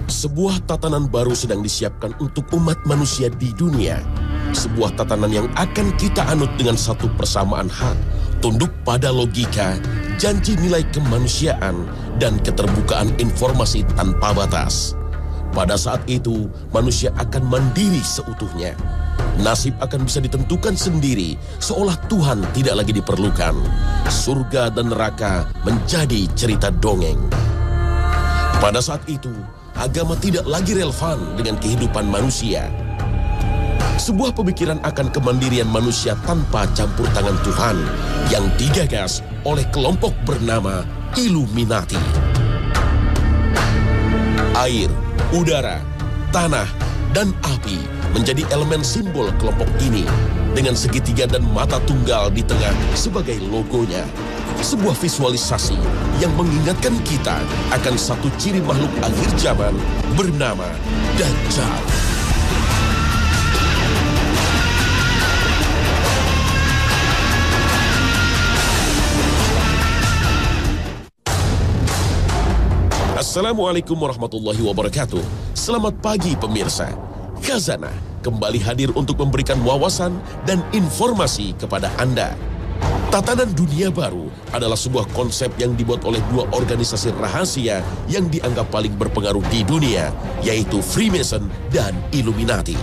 Sebuah tatanan baru sedang disiapkan untuk umat manusia di dunia. Sebuah tatanan yang akan kita anut dengan satu persamaan hak, tunduk pada logika, janji nilai kemanusiaan, dan keterbukaan informasi tanpa batas. Pada saat itu, manusia akan mandiri seutuhnya. Nasib akan bisa ditentukan sendiri, seolah Tuhan tidak lagi diperlukan. Surga dan neraka menjadi cerita dongeng. Pada saat itu, agama tidak lagi relevan dengan kehidupan manusia. Sebuah pemikiran akan kemandirian manusia tanpa campur tangan Tuhan yang digagas oleh kelompok bernama Illuminati. Air, udara, tanah, dan api menjadi elemen simbol kelompok ini dengan segitiga dan mata tunggal di tengah sebagai logonya. Sebuah visualisasi yang mengingatkan kita akan satu ciri makhluk akhir zaman bernama Dajjal. Assalamualaikum warahmatullahi wabarakatuh. Selamat pagi pemirsa. Khazanah kembali hadir untuk memberikan wawasan dan informasi kepada Anda. Tatanan dunia baru adalah sebuah konsep yang dibuat oleh dua organisasi rahasia yang dianggap paling berpengaruh di dunia, yaitu Freemason dan Illuminati.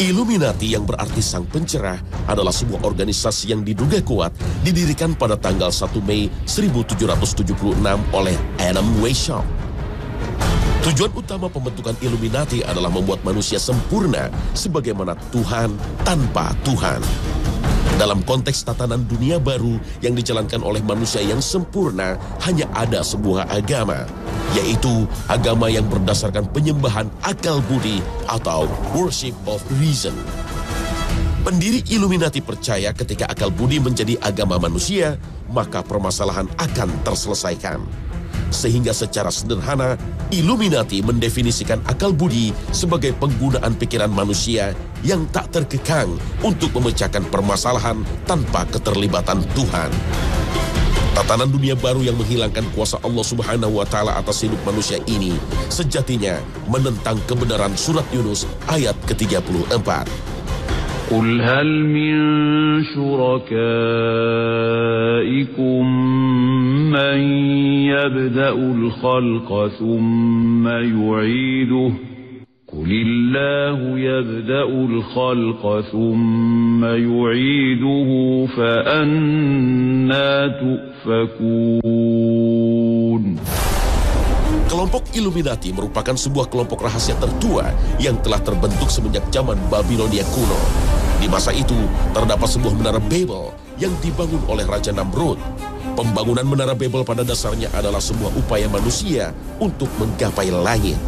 Illuminati yang berarti sang pencerah adalah sebuah organisasi yang diduga kuat didirikan pada tanggal 1 Mei 1776 oleh Adam Weishaupt. Tujuan utama pembentukan Illuminati adalah membuat manusia sempurna sebagaimana Tuhan tanpa Tuhan. Dalam konteks tatanan dunia baru yang dijalankan oleh manusia yang sempurna, hanya ada sebuah agama, yaitu agama yang berdasarkan penyembahan akal budi atau worship of reason. Pendiri Illuminati percaya ketika akal budi menjadi agama manusia, maka permasalahan akan terselesaikan. Sehingga secara sederhana, Illuminati mendefinisikan akal budi sebagai penggunaan pikiran manusia yang tak terkekang untuk memecahkan permasalahan tanpa keterlibatan Tuhan. Tatanan dunia baru yang menghilangkan kuasa Allah Subhanahu wa Ta'ala atas hidup manusia ini sejatinya menentang kebenaran surat Yunus ayat ke-34. قل هل من شركائكم من يبدأ الخلق ثم يعيده قل الله يبدأ الخلق ثم يعيده فأنى تؤفكون. Kelompok Illuminati merupakan sebuah kelompok rahasia tertua yang telah terbentuk semenjak zaman Babilonia kuno. Di masa itu, terdapat sebuah menara Babel yang dibangun oleh Raja Namrud. Pembangunan menara Babel pada dasarnya adalah sebuah upaya manusia untuk menggapai langit.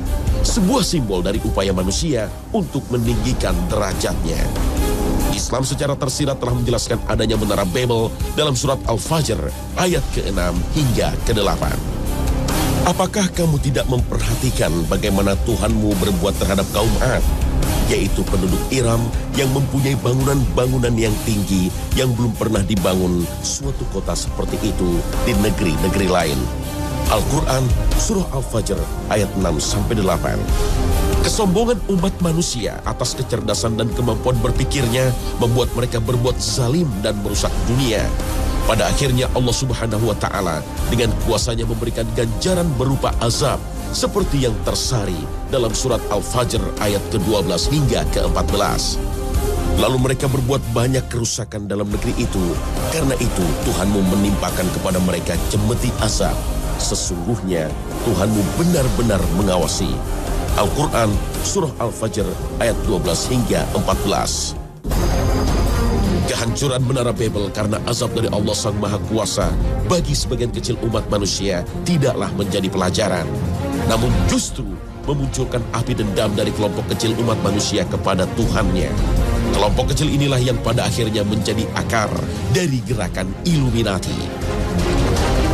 Sebuah simbol dari upaya manusia untuk meninggikan derajatnya. Islam secara tersirat telah menjelaskan adanya menara Babel dalam surat Al-Fajr ayat ke-6 hingga ke-8. Apakah kamu tidak memperhatikan bagaimana Tuhanmu berbuat terhadap kaum Ad, yaitu penduduk Iram yang mempunyai bangunan-bangunan yang tinggi yang belum pernah dibangun suatu kota seperti itu di negeri-negeri lain. Al-Quran, Surah Al-Fajr, ayat 6-8. Kesombongan umat manusia atas kecerdasan dan kemampuan berpikirnya membuat mereka berbuat zalim dan merusak dunia. Pada akhirnya Allah Subhanahu wa Ta'ala dengan kuasanya memberikan ganjaran berupa azab seperti yang tersari dalam surat Al-Fajr ayat ke-12 hingga ke-14. Lalu mereka berbuat banyak kerusakan dalam negeri itu. Karena itu Tuhanmu menimpakan kepada mereka cemeti azab. Sesungguhnya Tuhanmu benar-benar mengawasi. Al-Quran Surah Al-Fajr ayat 12 hingga 14. Kehancuran menara Babel karena azab dari Allah Sang Maha Kuasa bagi sebagian kecil umat manusia tidaklah menjadi pelajaran. Namun justru memunculkan api dendam dari kelompok kecil umat manusia kepada Tuhannya. Kelompok kecil inilah yang pada akhirnya menjadi akar dari gerakan Illuminati.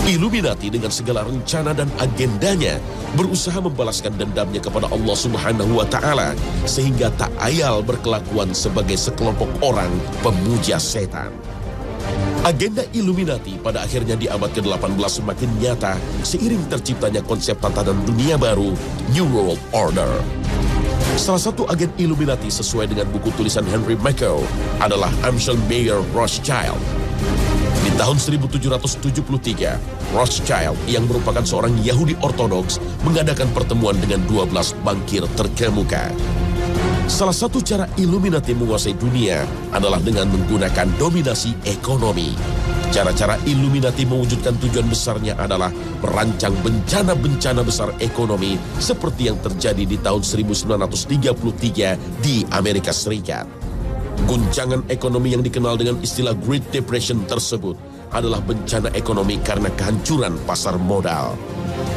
Illuminati dengan segala rencana dan agendanya berusaha membalaskan dendamnya kepada Allah Subhanahu wa Ta'ala sehingga tak ayal berkelakuan sebagai sekelompok orang pemuja setan. Agenda Illuminati pada akhirnya di abad ke-18 semakin nyata seiring terciptanya konsep tatanan dunia baru, New World Order. Salah satu agen Illuminati sesuai dengan buku tulisan Henry Mackau adalah Amschel Meyer Rothschild. Di tahun 1773, Rothschild yang merupakan seorang Yahudi Ortodoks mengadakan pertemuan dengan 12 bankir terkemuka. Salah satu cara Illuminati menguasai dunia adalah dengan menggunakan dominasi ekonomi. Cara-cara Illuminati mewujudkan tujuan besarnya adalah merancang bencana-bencana besar ekonomi seperti yang terjadi di tahun 1933 di Amerika Serikat. Guncangan ekonomi yang dikenal dengan istilah Great Depression tersebut adalah bencana ekonomi karena kehancuran pasar modal.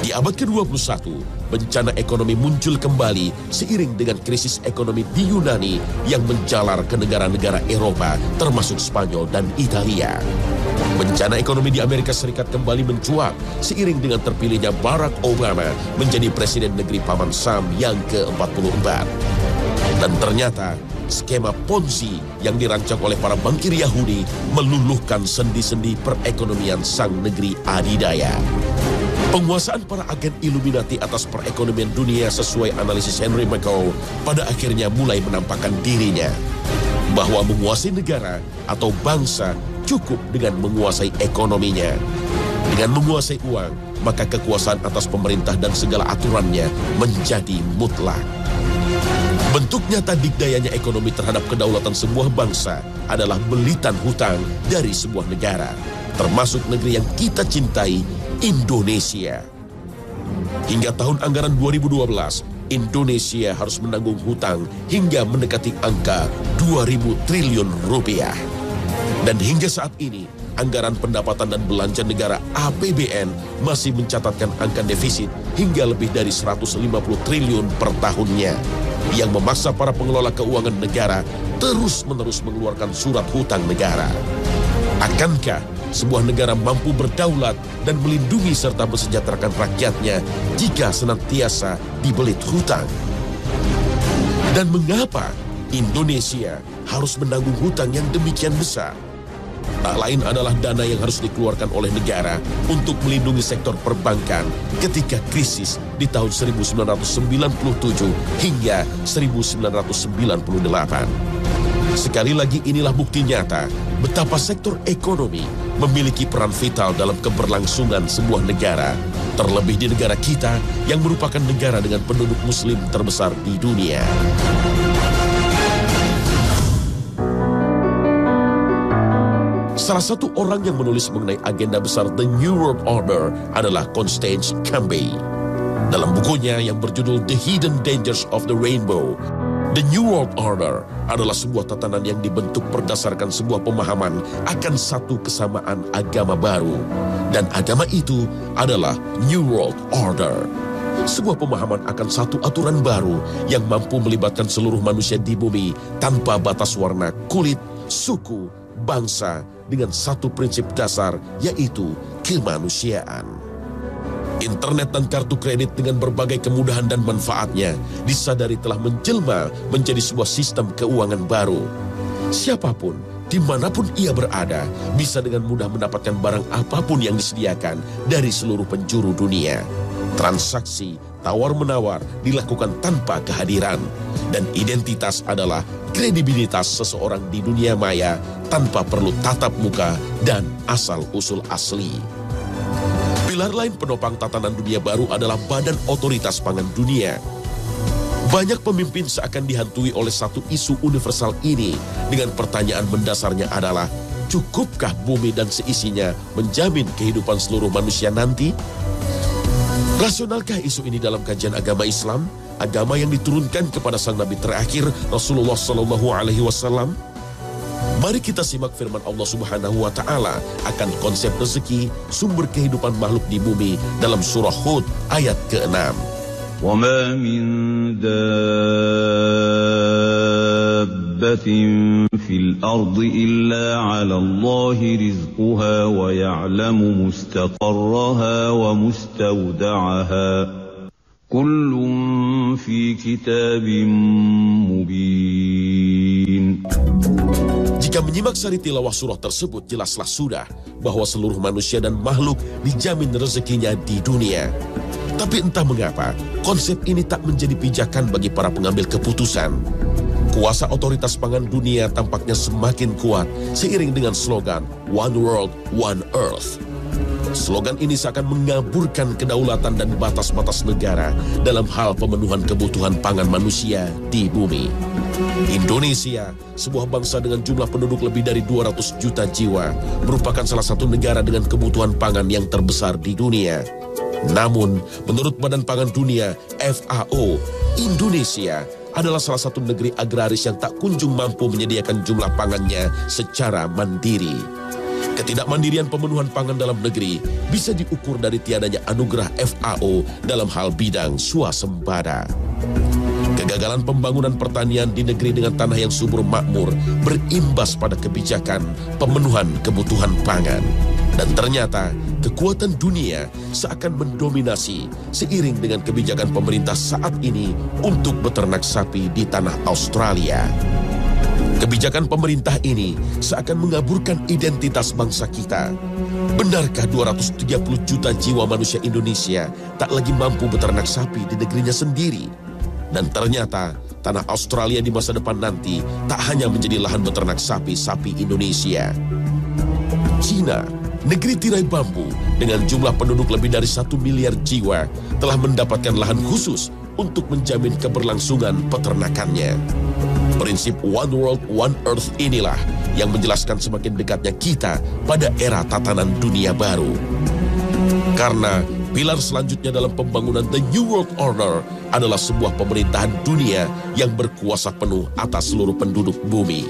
Di abad ke-21, bencana ekonomi muncul kembali seiring dengan krisis ekonomi di Yunani yang menjalar ke negara-negara Eropa termasuk Spanyol dan Italia. Bencana ekonomi di Amerika Serikat kembali mencuat seiring dengan terpilihnya Barack Obama menjadi Presiden Negeri Paman Sam yang ke-44. Dan ternyata skema Ponzi yang dirancang oleh para bankir Yahudi meluluhkan sendi-sendi perekonomian sang negeri adidaya. Penguasaan para agen Illuminati atas perekonomian dunia sesuai analisis Henry Mackau pada akhirnya mulai menampakkan dirinya. Bahwa menguasai negara atau bangsa cukup dengan menguasai ekonominya. Dengan menguasai uang, maka kekuasaan atas pemerintah dan segala aturannya menjadi mutlak. Bentuk nyata dikdayanya ekonomi terhadap kedaulatan sebuah bangsa adalah belitan hutang dari sebuah negara, termasuk negeri yang kita cintai, Indonesia. Hingga tahun anggaran 2012, Indonesia harus menanggung hutang hingga mendekati angka 2.000 triliun rupiah. Dan hingga saat ini, anggaran pendapatan dan belanja negara APBN masih mencatatkan angka defisit hingga lebih dari 150 triliun per tahunnya, yang memaksa para pengelola keuangan negara terus-menerus mengeluarkan surat hutang negara. Akankah sebuah negara mampu berdaulat dan melindungi serta mensejahterakan rakyatnya jika senantiasa dibelit hutang? Dan mengapa Indonesia harus menanggung hutang yang demikian besar? Tak lain adalah dana yang harus dikeluarkan oleh negara untuk melindungi sektor perbankan ketika krisis di tahun 1997 hingga 1998. Sekali lagi inilah bukti nyata betapa sektor ekonomi memiliki peran vital dalam keberlangsungan sebuah negara, terlebih di negara kita yang merupakan negara dengan penduduk muslim terbesar di dunia. Salah satu orang yang menulis mengenai agenda besar The New World Order adalah Constance Cambay. Dalam bukunya yang berjudul The Hidden Dangers of the Rainbow, The New World Order adalah sebuah tatanan yang dibentuk berdasarkan sebuah pemahaman akan satu kesamaan agama baru. Dan agama itu adalah New World Order. Sebuah pemahaman akan satu aturan baru yang mampu melibatkan seluruh manusia di bumi tanpa batas warna, kulit, suku, bangsa, dengan satu prinsip dasar, yaitu kemanusiaan. Internet dan kartu kredit dengan berbagai kemudahan dan manfaatnya disadari telah menjelma menjadi sebuah sistem keuangan baru. Siapapun, dimanapun ia berada, bisa dengan mudah mendapatkan barang apapun yang disediakan dari seluruh penjuru dunia. Transaksi tawar-menawar dilakukan tanpa kehadiran, dan identitas adalah kredibilitas seseorang di dunia maya tanpa perlu tatap muka dan asal-usul asli. Pilar lain penopang tatanan dunia baru adalah Badan Otoritas Pangan Dunia. Banyak pemimpin seakan dihantui oleh satu isu universal ini dengan pertanyaan mendasarnya adalah, cukupkah bumi dan seisinya menjamin kehidupan seluruh manusia nanti? Rasionalkah isu ini dalam kajian agama Islam, agama yang diturunkan kepada sang Nabi terakhir Rasulullah SAW? Mari kita simak firman Allah Subhanahu wa Ta'ala akan konsep rezeki, sumber kehidupan makhluk di bumi dalam surah Hud ayat ke-6. وَمَا مِن دَابَّةٍ فِي الْأَرْضِ إِلَّا عَلَى اللَّهِ رِزْقُهَا وَيَعْلَمُ مُسْتَقَرَّهَا وَمُسْتَوْدَعَهَا كُلٌّ فِي كِتَابٍ مُبِينٍ. Jika menyimak sari tilawah surah tersebut, jelaslah sudah bahwa seluruh manusia dan makhluk dijamin rezekinya di dunia. Tapi entah mengapa, konsep ini tak menjadi pijakan bagi para pengambil keputusan. Kuasa otoritas pangan dunia tampaknya semakin kuat seiring dengan slogan One World, One Earth. Slogan ini seakan mengaburkan kedaulatan dan batas-batas negara dalam hal pemenuhan kebutuhan pangan manusia di bumi. Indonesia, sebuah bangsa dengan jumlah penduduk lebih dari 200 juta jiwa, merupakan salah satu negara dengan kebutuhan pangan yang terbesar di dunia. Namun, menurut Badan Pangan Dunia, FAO, Indonesia adalah salah satu negeri agraris yang tak kunjung mampu menyediakan jumlah pangannya secara mandiri. Ketidakmandirian pemenuhan pangan dalam negeri bisa diukur dari tiadanya anugerah FAO dalam hal bidang swasembada. Kegagalan pembangunan pertanian di negeri dengan tanah yang subur makmur berimbas pada kebijakan pemenuhan kebutuhan pangan. Dan ternyata kekuatan dunia seakan mendominasi seiring dengan kebijakan pemerintah saat ini untuk beternak sapi di tanah Australia. Kebijakan pemerintah ini seakan mengaburkan identitas bangsa kita. Benarkah 230 juta jiwa manusia Indonesia tak lagi mampu beternak sapi di negerinya sendiri? Dan ternyata tanah Australia di masa depan nanti tak hanya menjadi lahan beternak sapi-sapi Indonesia. China, negeri tirai bambu dengan jumlah penduduk lebih dari 1 miliar jiwa, telah mendapatkan lahan khusus untuk menjamin keberlangsungan peternakannya. Prinsip One World, One Earth inilah yang menjelaskan semakin dekatnya kita pada era tatanan dunia baru. Karena pilar selanjutnya dalam pembangunan The New World Order adalah sebuah pemerintahan dunia yang berkuasa penuh atas seluruh penduduk bumi.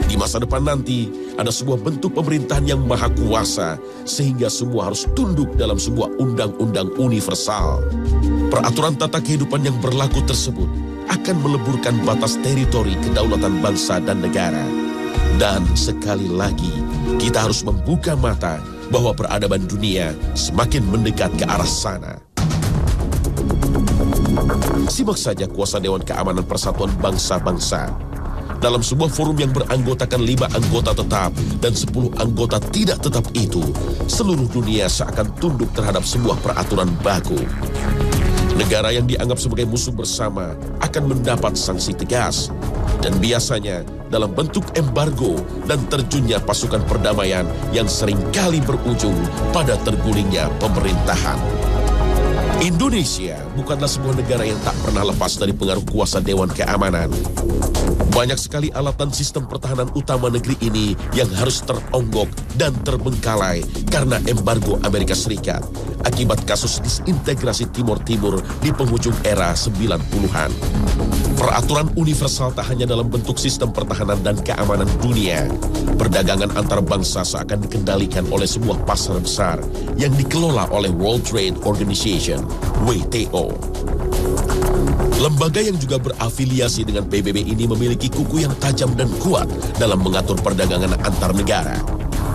Di masa depan nanti, ada sebuah bentuk pemerintahan yang maha kuasa, sehingga semua harus tunduk dalam sebuah undang-undang universal. Peraturan tata kehidupan yang berlaku tersebut akan meleburkan batas teritori kedaulatan bangsa dan negara. Dan sekali lagi, kita harus membuka mata bahwa peradaban dunia semakin mendekat ke arah sana. Simak saja kuasa Dewan Keamanan Persatuan Bangsa-Bangsa. Dalam sebuah forum yang beranggotakan 5 anggota tetap dan 10 anggota tidak tetap itu, seluruh dunia seakan tunduk terhadap sebuah peraturan baku. Negara yang dianggap sebagai musuh bersama akan mendapat sanksi tegas, dan biasanya dalam bentuk embargo dan terjunnya pasukan perdamaian yang seringkali berujung pada tergulingnya pemerintahan. Indonesia bukanlah sebuah negara yang tak pernah lepas dari pengaruh kuasa Dewan Keamanan. Banyak sekali alat dan sistem pertahanan utama negeri ini yang harus teronggok dan terbengkalai karena embargo Amerika Serikat akibat kasus disintegrasi Timur Timur di penghujung era 90-an. Peraturan universal tak hanya dalam bentuk sistem pertahanan dan keamanan dunia. Perdagangan antar bangsa seakan dikendalikan oleh sebuah pasar besar yang dikelola oleh World Trade Organization, WTO. Lembaga yang juga berafiliasi dengan PBB ini memiliki kuku yang tajam dan kuat dalam mengatur perdagangan antar negara.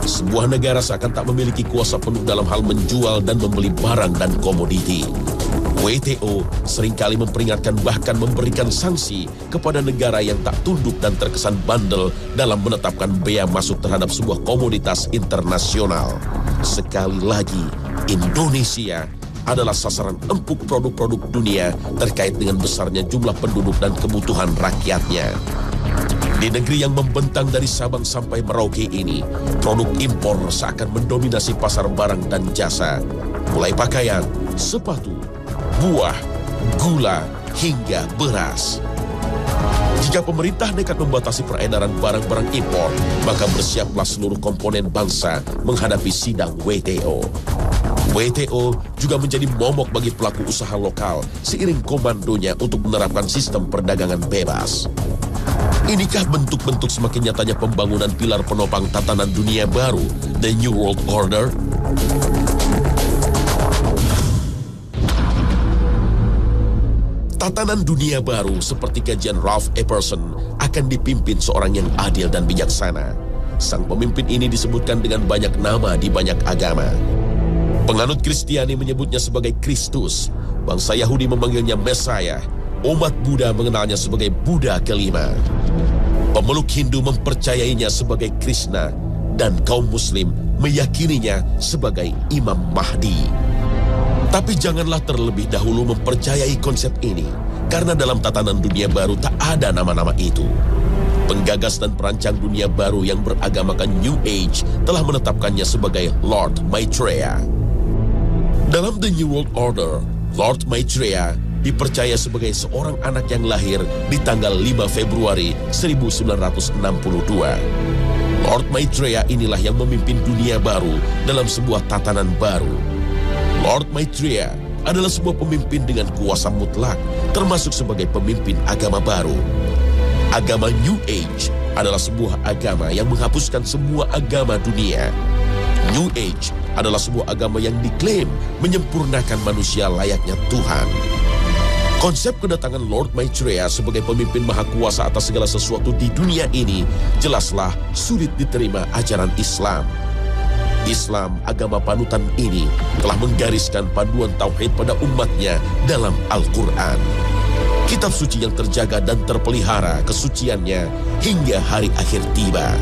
Sebuah negara seakan tak memiliki kuasa penuh dalam hal menjual dan membeli barang dan komoditi. WTO seringkali memperingatkan bahkan memberikan sanksi kepada negara yang tak tunduk dan terkesan bandel dalam menetapkan bea masuk terhadap sebuah komoditas internasional. Sekali lagi, Indonesia adalah sasaran empuk produk-produk dunia terkait dengan besarnya jumlah penduduk dan kebutuhan rakyatnya. Di negeri yang membentang dari Sabang sampai Merauke ini, produk impor seakan mendominasi pasar barang dan jasa, mulai pakaian, sepatu, buah, gula, hingga beras. Jika pemerintah nekat membatasi peredaran barang-barang impor, maka bersiaplah seluruh komponen bangsa menghadapi sidang WTO. WTO juga menjadi momok bagi pelaku usaha lokal seiring komandonya untuk menerapkan sistem perdagangan bebas. Inikah bentuk-bentuk semakin nyatanya pembangunan pilar penopang tatanan dunia baru, The New World Order? Tatanan dunia baru seperti kajian Ralph Epperson akan dipimpin seorang yang adil dan bijaksana. Sang pemimpin ini disebutkan dengan banyak nama di banyak agama. Penganut Kristiani menyebutnya sebagai Kristus, bangsa Yahudi memanggilnya Mesiah, umat Buddha mengenalnya sebagai Buddha kelima. Pemeluk Hindu mempercayainya sebagai Krishna dan kaum Muslim meyakininya sebagai Imam Mahdi. Tapi janganlah terlebih dahulu mempercayai konsep ini, karena dalam tatanan dunia baru tak ada nama-nama itu. Penggagas dan perancang dunia baru yang beragamakan New Age telah menetapkannya sebagai Lord Maitreya. Dalam The New World Order, Lord Maitreya dipercaya sebagai seorang anak yang lahir di tanggal 5 Februari 1962. Lord Maitreya inilah yang memimpin dunia baru dalam sebuah tatanan baru. Lord Maitreya adalah sebuah pemimpin dengan kuasa mutlak, termasuk sebagai pemimpin agama baru. Agama New Age adalah sebuah agama yang menghapuskan semua agama dunia. New Age adalah sebuah agama yang diklaim menyempurnakan manusia layaknya Tuhan. Konsep kedatangan Lord Maitreya sebagai pemimpin maha kuasa atas segala sesuatu di dunia ini jelaslah sulit diterima ajaran Islam. Islam, agama panutan ini, telah menggariskan panduan tauhid pada umatnya dalam Al-Quran. Kitab suci yang terjaga dan terpelihara kesuciannya hingga hari akhir tiba.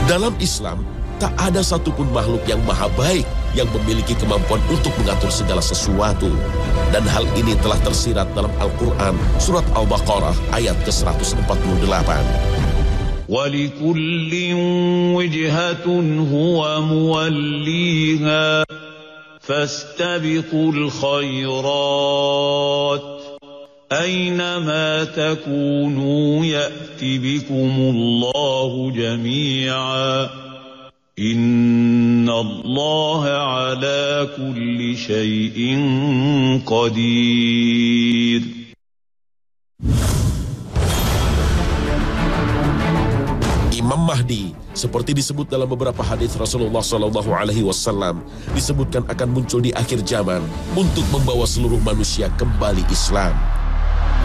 Dalam Islam, tak ada satupun makhluk yang maha baik yang memiliki kemampuan untuk mengatur segala sesuatu. Dan hal ini telah tersirat dalam Al-Quran, surat Al-Baqarah ayat ke-148. وَلِكُلٍّ وِجْهَةٌ هُوَ مُوَلِّيهَا فَاسْتَبِقُوا الْخَيْرَاتِ أَيْنَمَا تَكُونُوا يَأْتِ بِكُمُ اللَّهُ جَمِيعًا إِنَّ اللَّهَ عَلَى كُلِّ شَيْءٍ قَدِيرٌ. Imam Mahdi, seperti disebut dalam beberapa hadis Rasulullah SAW, disebutkan akan muncul di akhir zaman untuk membawa seluruh manusia kembali Islam.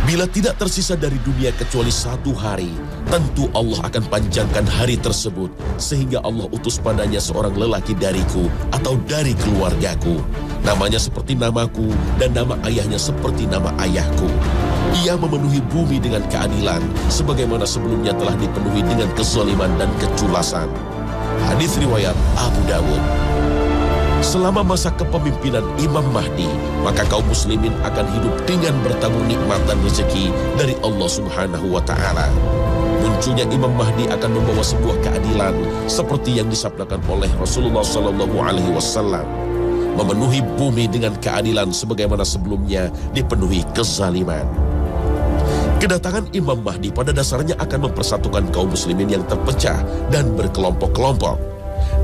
Bila tidak tersisa dari dunia kecuali 1 hari, tentu Allah akan panjangkan hari tersebut, sehingga Allah utus padanya seorang lelaki dariku atau dari keluargaku. Namanya seperti namaku dan nama ayahnya seperti nama ayahku. Ia memenuhi bumi dengan keadilan, sebagaimana sebelumnya telah dipenuhi dengan kezaliman dan keculasan. Hadis riwayat Abu Dawud. Selama masa kepemimpinan Imam Mahdi, maka kaum muslimin akan hidup dengan bertabur nikmat dan rezeki dari Allah Subhanahu wa Ta'ala. Munculnya Imam Mahdi akan membawa sebuah keadilan seperti yang disabdakan oleh Rasulullah SAW, memenuhi bumi dengan keadilan sebagaimana sebelumnya dipenuhi kezaliman. Kedatangan Imam Mahdi pada dasarnya akan mempersatukan kaum muslimin yang terpecah dan berkelompok-kelompok.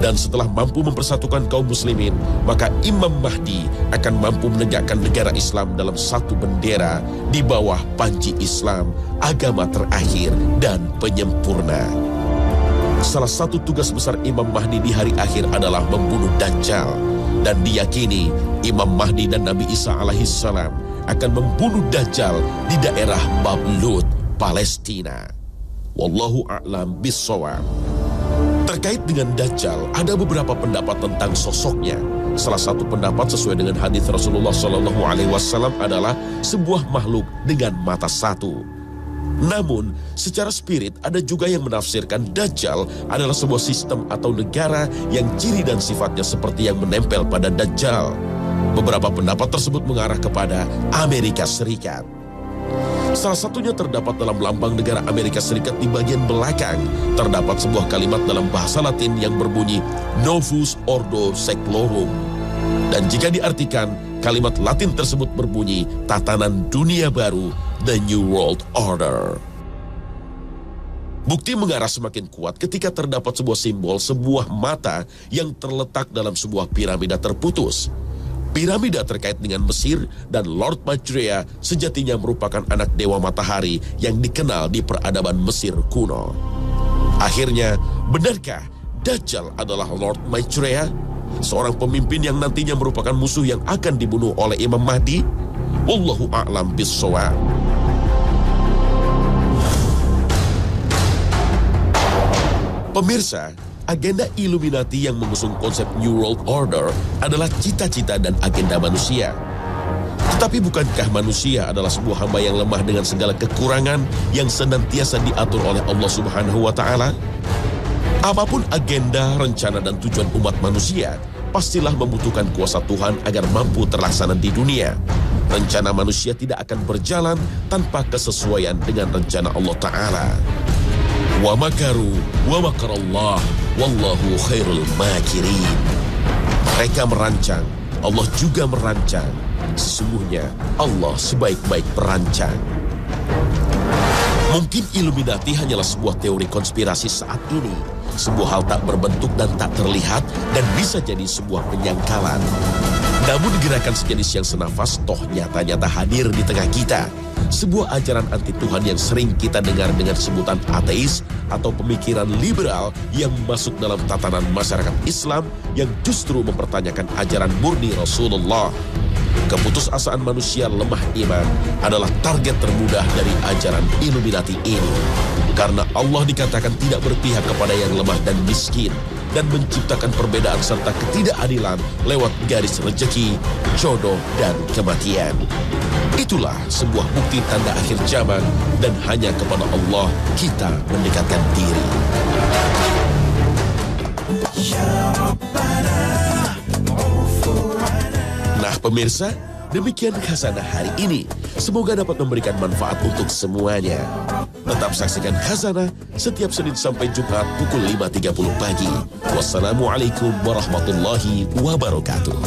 Dan setelah mampu mempersatukan kaum muslimin, maka Imam Mahdi akan mampu menegakkan negara Islam dalam satu bendera di bawah panji Islam, agama terakhir dan penyempurna. Salah satu tugas besar Imam Mahdi di hari akhir adalah membunuh Dajjal. Dan diyakini Imam Mahdi dan Nabi Isa alaihissalam akan membunuh Dajjal di daerah Bablut, Palestina. Wallahu a'lam bissawab. Terkait dengan Dajjal, ada beberapa pendapat tentang sosoknya. Salah satu pendapat sesuai dengan hadis Rasulullah SAW adalah sebuah makhluk dengan mata satu. Namun, secara spirit ada juga yang menafsirkan Dajjal adalah sebuah sistem atau negara yang ciri dan sifatnya seperti yang menempel pada Dajjal. Beberapa pendapat tersebut mengarah kepada Amerika Serikat. Salah satunya terdapat dalam lambang negara Amerika Serikat di bagian belakang. Terdapat sebuah kalimat dalam bahasa Latin yang berbunyi Novus Ordo Seclorum. Dan jika diartikan, kalimat Latin tersebut berbunyi tatanan dunia baru, The New World Order. Bukti mengarah semakin kuat ketika terdapat sebuah simbol sebuah mata yang terletak dalam sebuah piramida terputus. Piramida terkait dengan Mesir dan Lord Maitreya sejatinya merupakan anak dewa matahari yang dikenal di peradaban Mesir kuno. Akhirnya, benarkah Dajjal adalah Lord Maitreya? Seorang pemimpin yang nantinya merupakan musuh yang akan dibunuh oleh Imam Mahdi? Wallahu a'lam bissawab. Pemirsa, agenda Illuminati yang mengusung konsep New World Order adalah cita-cita dan agenda manusia. Tapi bukankah manusia adalah sebuah hamba yang lemah dengan segala kekurangan yang senantiasa diatur oleh Allah Subhanahu wa Ta'ala? Apapun agenda, rencana, dan tujuan umat manusia, pastilah membutuhkan kuasa Tuhan agar mampu terlaksana di dunia. Rencana manusia tidak akan berjalan tanpa kesesuaian dengan rencana Allah Ta'ala. Wa makaru wa makarallah wallahu khairul makirin. Mereka merancang, Allah juga merancang. Sesungguhnya Allah sebaik-baik perancang. Mungkin Illuminati hanyalah sebuah teori konspirasi saat ini, sebuah hal tak berbentuk dan tak terlihat, dan bisa jadi sebuah penyangkalan. Namun gerakan sejenis yang senafas toh nyata-nyata hadir di tengah kita. Sebuah ajaran anti Tuhan yang sering kita dengar dengan sebutan ateis atau pemikiran liberal yang masuk dalam tatanan masyarakat Islam yang justru mempertanyakan ajaran murni Rasulullah. Keputusasaan manusia lemah iman adalah target termudah dari ajaran Illuminati ini. Karena Allah dikatakan tidak berpihak kepada yang lemah dan miskin, dan menciptakan perbedaan serta ketidakadilan lewat garis rezeki, jodoh, dan kematian. Itulah sebuah bukti tanda akhir zaman, dan hanya kepada Allah kita mendekatkan diri. Nah pemirsa, demikian Khazanah hari ini. Semoga dapat memberikan manfaat untuk semuanya. Tetap saksikan Khazanah setiap Senin sampai Jumat pukul 5.30 pagi. Wassalamualaikum warahmatullahi wabarakatuh.